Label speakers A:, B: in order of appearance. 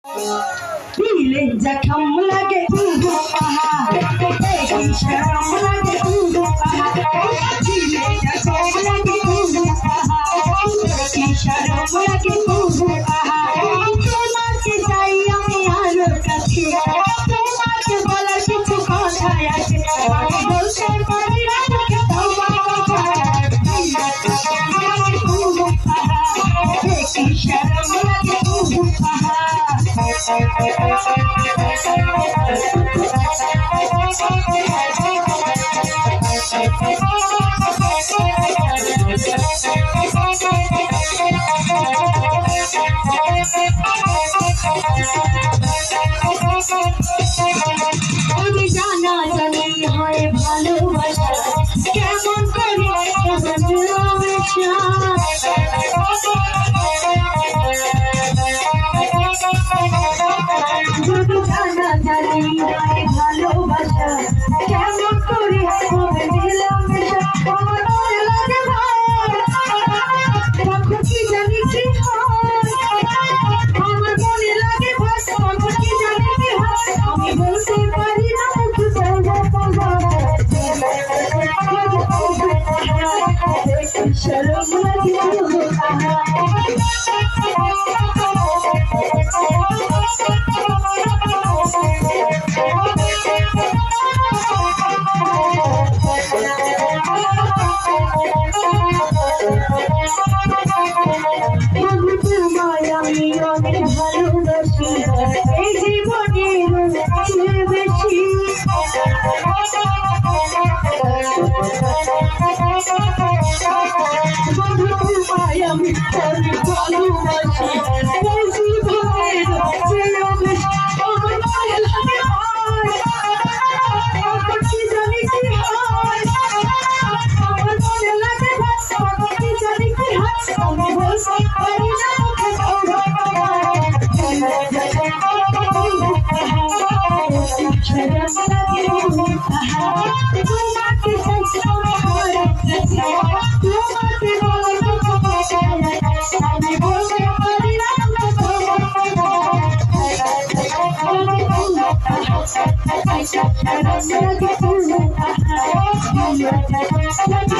A: দিলে জখম লাগে তুগো পাহাড় দেখি শরম লাগে তুগো পাহাড় দিলে জখম লাগে তুগো পাহাড় দেখি শরম লাগে তুগো পাহাড় তোমাকে চাই আমি আরো কাছে তোমাকে বলার কিছু কথা আছে আমি বলতে পারি না তোকে তোমার কথা দিলে জখম লাগে তুগো পাহাড় দেখি শরম লাগে তুগো পাহাড় আমি জানা জানি হয় ভালোবাসা কেমন করে ভালোবাসা যদি জানা জানি হয় ভালোবাসা কেমন করে হবে ভালোবাসা আমার মনে লাগে ভাই তখন কি জানি কি হয় আমার মনে লাগে ভাই তখন কি জানি কি হয় আমি বলতে পারি না মুখ বলবো শরম লাগে আমি অনেক ভালোবাসি এই জীবনের চেয়ে বেশি বন্ধু তোমায় আমি অনেক ভালোবাসি এই জীবনের চেয়ে বেশি আমার মায়া লাগে আমার কি জানি কি হয় আমার মনে লাগে আমার কি জানি কি হয় আমি বলতে পারি না তোমাকে আমি বলতে পারি না তোমাকে